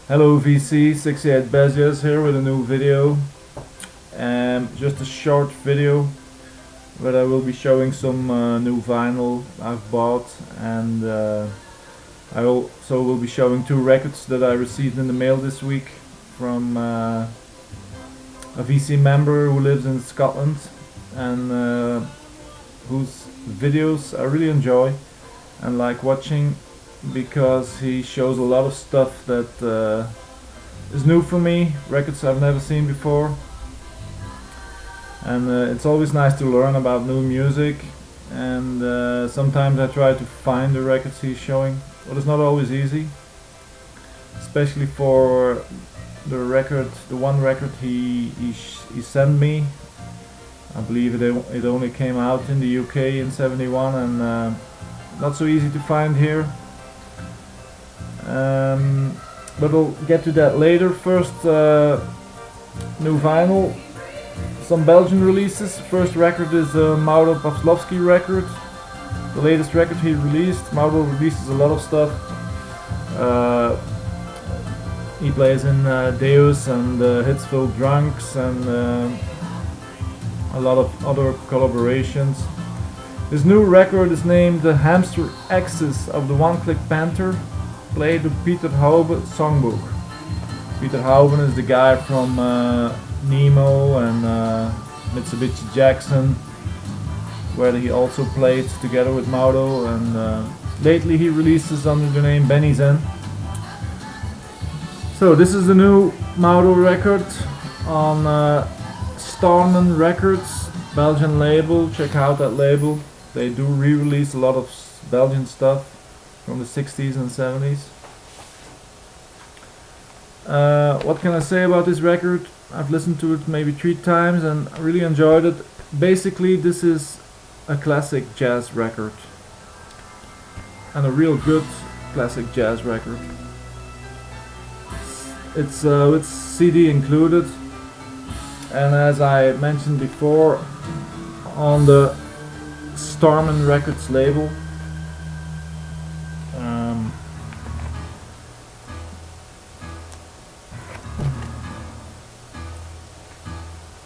Hello VC, 68 Beziers here with a new video. Just a short video where I will be showing some new vinyl I've bought, and I also will be showing two records that I received in the mail this week from a VC member who lives in Scotland and whose videos I really enjoy and like watching, because he shows a lot of stuff that is new for me, records I've never seen before, and it's always nice to learn about new music, and sometimes I try to find the records he's showing, but it's not always easy, especially for the one record he sent me. I believe it only came out in the UK in '71, and not so easy to find here. But we'll get to that later. First, new vinyl, some Belgian releases. First record is a Mauro Pavlovsky record, the latest record he released. Mauro releases a lot of stuff. He plays in Deus and Hitsville Drunks and a lot of other collaborations. His new record is named The Hamster Axis of the One Click Panther, played the Peter Haube songbook. Peter Hauben is the guy from Nemo and Mitsubishi Jackson, where he also played together with Mauro, and lately he releases under the name Benny Zen. So this is the new Mauro record on Starman Records, Belgian label. Check out that label. They do re-release a lot of Belgian stuff from the 60s and 70s. What can I say about this record? I've listened to it maybe 3 times and I really enjoyed it. Basically, this is a classic jazz record, and a real good classic jazz record. It's with CD included, and as I mentioned before, on the Starman Records label.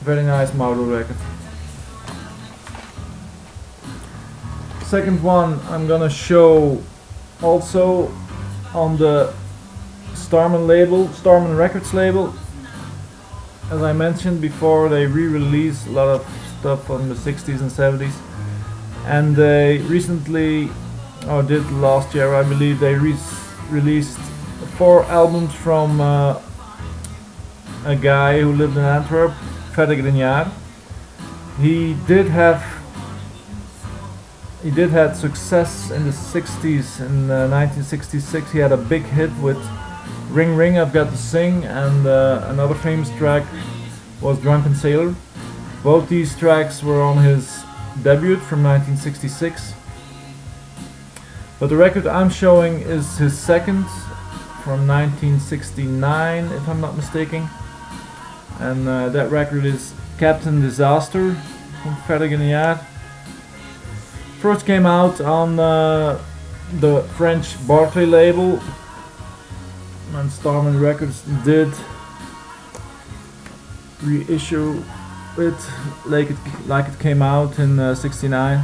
Very nice Mauro record. Second one I'm gonna show also on the Starman label, Starman Records label. As I mentioned before, they re-release a lot of stuff from the 60s and 70s, and they recently, or did last year I believe, they released 4 albums from a guy who lived in Antwerp, Fredy Grenier. He did have success in the 60s. In 1966 he had a big hit with Ring Ring I've Got to Sing, and another famous track was Drunken Sailor. Both these tracks were on his debut from 1966. But the record I'm showing is his second, from 1969 if I'm not mistaken. And that record is Captain Disaster from Fredy Grenier. First came out on the French Barclay label, and Starman Records did reissue it like it came out in '69.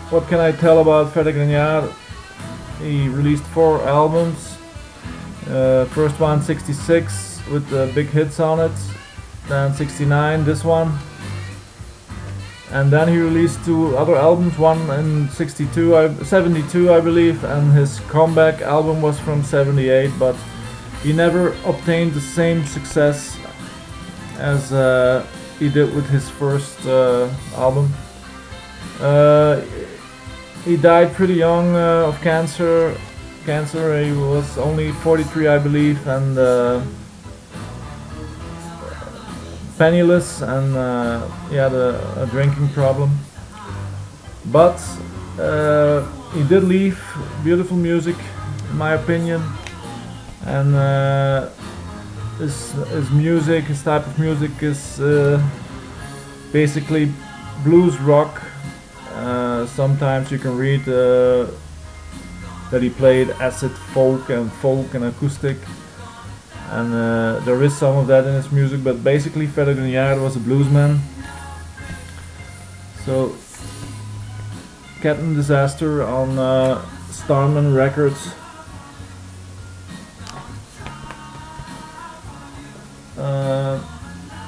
What can I tell about Fredy Grenier? He released 4 albums. First one '66 with the big hits on it, then '69 this one, and then he released 2 other albums, one in '72 I believe, and his comeback album was from '78, but he never obtained the same success as he did with his first album. He died pretty young of cancer. He was only 43 I believe, and penniless, and he had a drinking problem. But he did leave beautiful music, in my opinion, and his type of music is basically blues rock. Sometimes you can read that he played acid folk and acoustic, and there is some of that in his music, but basically Fredy Grenier was a bluesman. So Captain Disaster on Starman Records.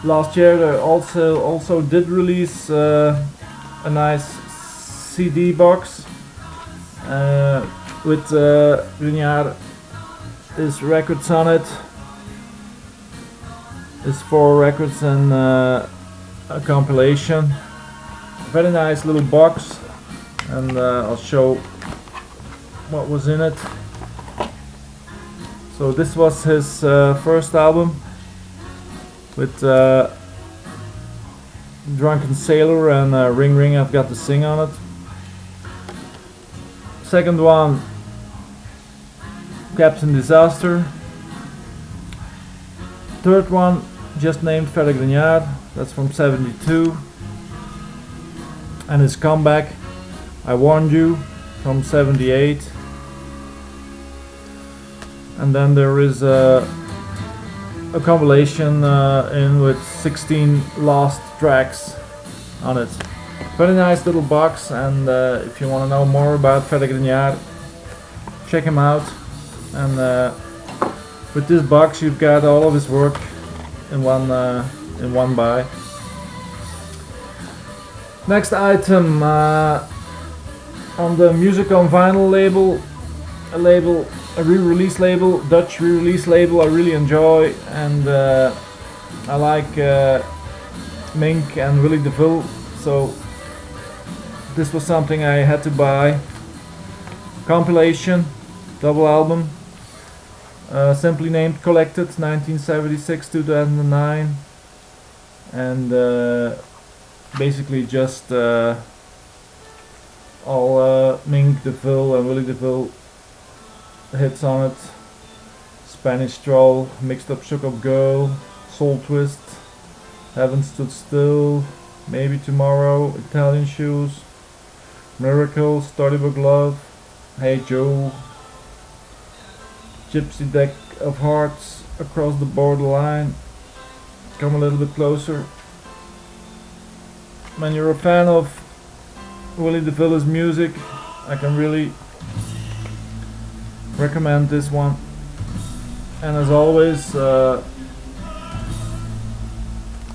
Last year they also did release a nice CD box with Grenier, his records on it. It's 4 records and a compilation. Very nice little box, and I'll show what was in it. So this was his first album with Drunken Sailor and Ring Ring I've Got to Sing on it. Second one, Captain Disaster. Third one, just named Fredy Grenier, that's from '72. And his comeback, I Warned You, from '78. And then there is a compilation in with 16 lost tracks on it. Very nice little box, and if you want to know more about Fredy Grenier, check him out. And with this box you've got all of his work in one buy. Next item, on the Music on Vinyl label, a re-release label, Dutch re-release label I really enjoy, and I like Mink and Willy DeVille, so this was something I had to buy. Compilation, double album, simply named Collected, 1976-2009, and basically just all Mink DeVille and Willy DeVille hits on it. Spanish Stroll, Mixed Up Shook Up Girl, Soul Twist, Heaven Stood Still, Maybe Tomorrow, Italian Shoes, Miracle, Storybook Love, Hey Joe, Gypsy Deck of Hearts, Across the Borderline, Come a Little Bit Closer. When you're a fan of Willy DeVille's music, I can really recommend this one. And as always, a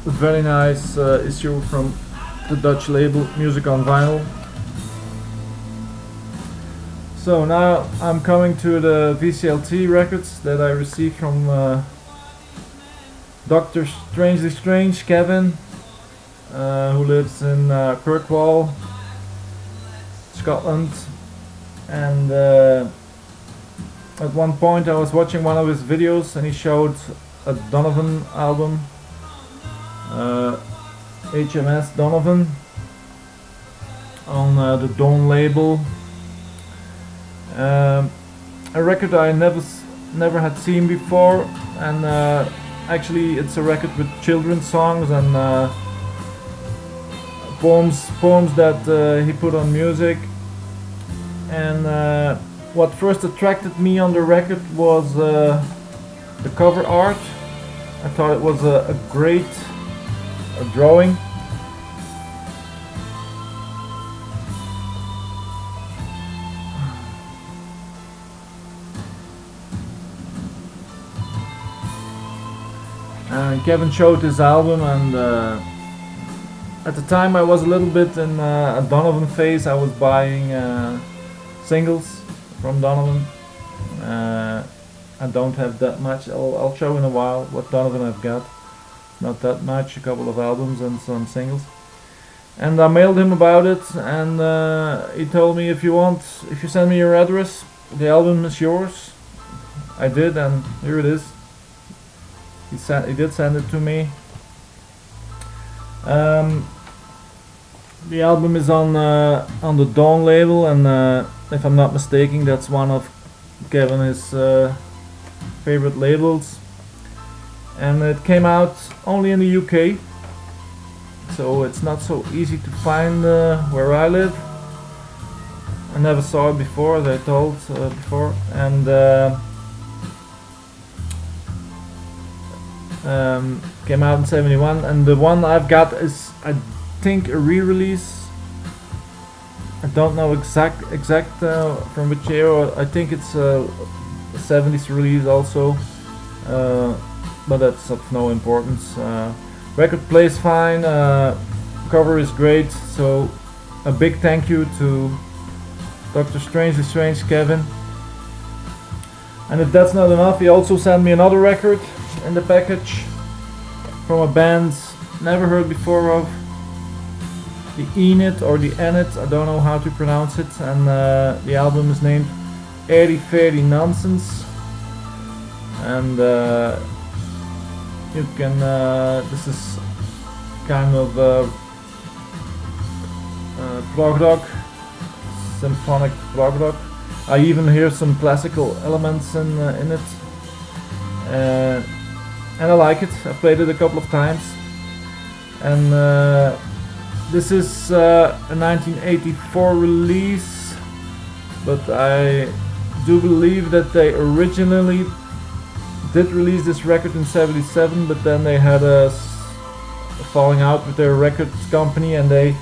very nice issue from the Dutch label Music on Vinyl. So now I'm coming to the VCLT records that I received from Dr. Strangely Strange, Kevin, who lives in Kirkwall, Scotland. And at one point I was watching one of his videos and he showed a Donovan album, HMS Donovan, on the Dawn label. A record I never had seen before, and actually it's a record with children's songs and poems that he put on music. And what first attracted me on the record was the cover art. I thought it was a great drawing. And Kevin showed his album, and at the time I was a little bit in a Donovan phase. I was buying singles from Donovan. I don't have that much. I'll show in a while what Donovan I've got. Not that much, a couple of albums and some singles. And I mailed him about it, and he told me, if you send me your address, the album is yours. I did, and here it is. He did send it to me. The album is on the Dawn label, and if I'm not mistaken, that's one of Kevin's favorite labels. And it came out only in the UK, so it's not so easy to find where I live. I never saw it before, as I told before, and came out in '71. And the one I've got is, I think, a re-release. I don't know exact from which year. I think it's a 70s release also, but that's of no importance. Record plays fine, cover is great, so a big thank you to Dr. Strangely Strange Kevin. And if that's not enough, he also sent me another record in the package from a band never heard before of, the Enid or the Enid, I don't know how to pronounce it, and the album is named Airy Fairy Nonsense. And you can, this is kind of prog rock, symphonic prog rock. I even hear some classical elements in it, and I like it. I played it a couple of times, and this is a 1984 release, but I do believe that they originally did release this record in '77, but then they had a falling out with their record company, and they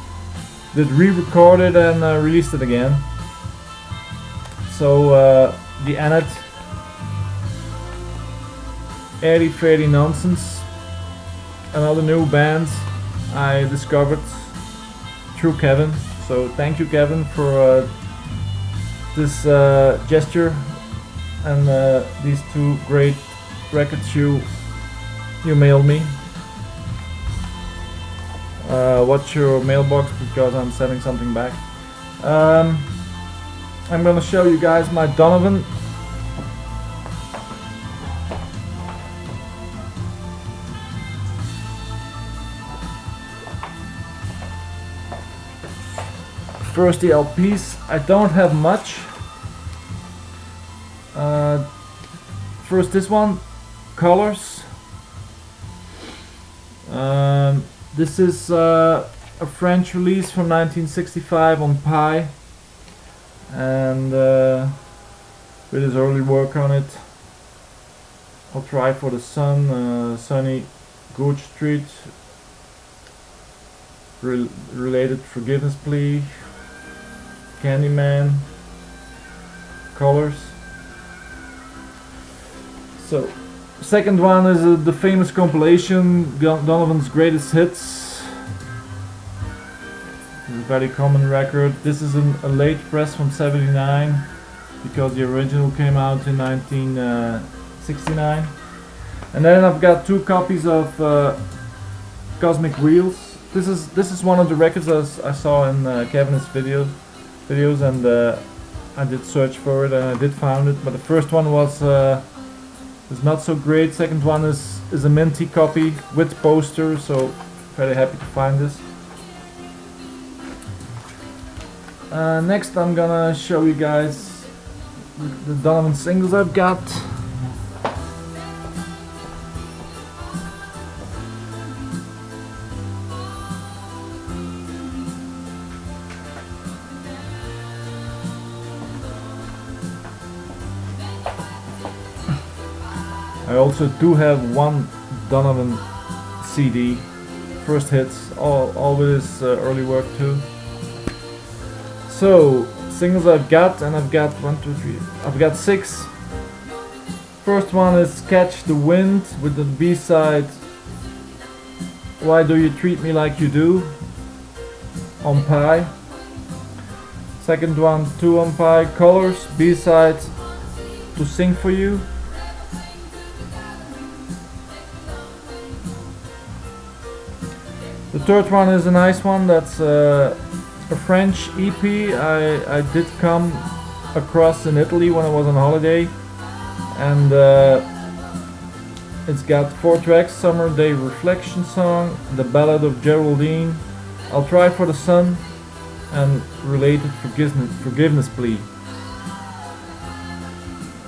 did re-record it and released it again. So the Annette, Airy Fairy Nonsense, another new band I discovered through Kevin. So thank you, Kevin, for this gesture and these two great records you mailed me. Watch your mailbox because I'm sending something back. I'm gonna show you guys my Donovan. First, the LPs. I don't have much. First, this one, Colors. This is a French release from 1965 on Pi, and with his early work on it. I'll try for the Sun, Sunny, Gooch Street, Related Forgiveness Plea, Candyman, Colors. So, second one is the famous compilation, Donovan's Greatest Hits. It's a very common record. This is a late press from '79 because the original came out in 1969. And then I've got two copies of Cosmic Wheels. This is one of the records I saw in Kevin's videos, and I did search for it and I did find it. But the first one was not so great. Second one is a minty copy with poster, so very happy to find this. Next I'm gonna show you guys the Donovan singles I've got. I also do have one Donovan CD, first hits, all with his early work too. So, singles I've got, and I've got 1, 2, 3, I've got 6. First one is Catch the Wind with the B-side Why Do You Treat Me Like You Do on Pi. Second one, 2 on Pi, Colors, B-side To Sing For You. The third one is a nice one, that's a French EP I did come across in Italy when I was on holiday, and it's got 4 tracks: Summer Day Reflection Song, The Ballad of Geraldine, I'll Try for the Sun, and Related Forgiveness Plea.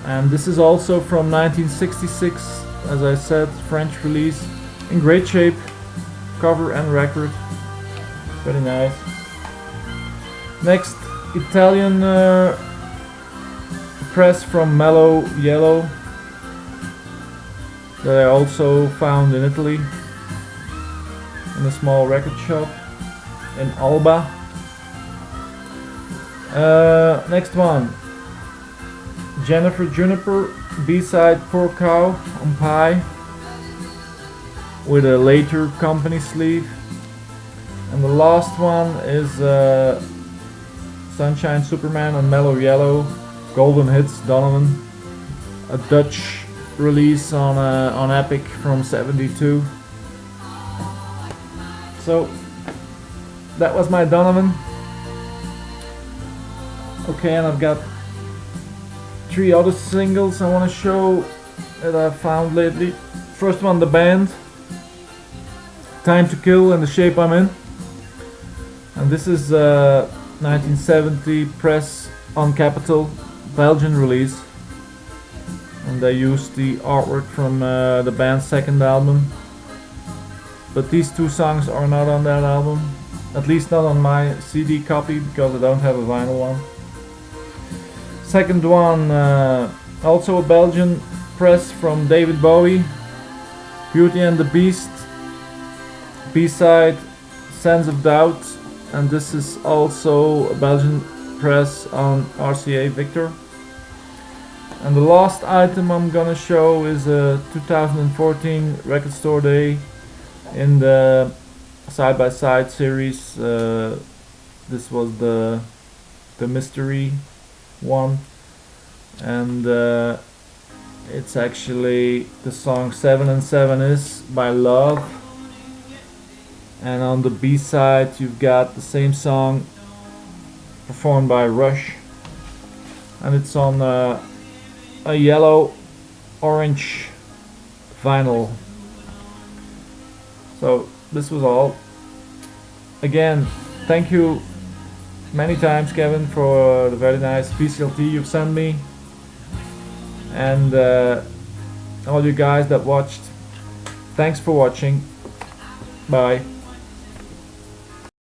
And this is also from 1966, as I said, French release, in great shape, cover and record, very nice. Next, Italian press from Mellow Yellow that I also found in Italy in a small record shop in Alba. Next one, Jennifer Juniper, B-side Poor Cow on Pie with a later company sleeve. And the last one is Sunshine Superman on Mellow Yellow, Golden Hits Donovan, a Dutch release on Epic from '72. So that was my Donovan. Okay, and I've got 3 other singles I want to show that I found lately. First one, The Band, Time to Kill and The Shape I'm In. And this is 1970 press on Capitol, Belgian release. And they used the artwork from the band's second album. But these 2 songs are not on that album. At least not on my CD copy, because I don't have a vinyl one. Second one, also a Belgian press from David Bowie, Beauty and the Beast, B-side Sense of Doubt, and this is also a Belgian press on RCA Victor. And the last item I'm gonna show is a 2014 Record Store Day in the Side by Side series. This was the mystery one, and it's actually the song 7 and 7 Is by Love, and on the B side you've got the same song performed by Rush, and it's on a yellow orange vinyl. So this was all. Again, thank you many times, Kevin, for the very nice VCLT you've sent me, and all you guys that watched, thanks for watching. Bye.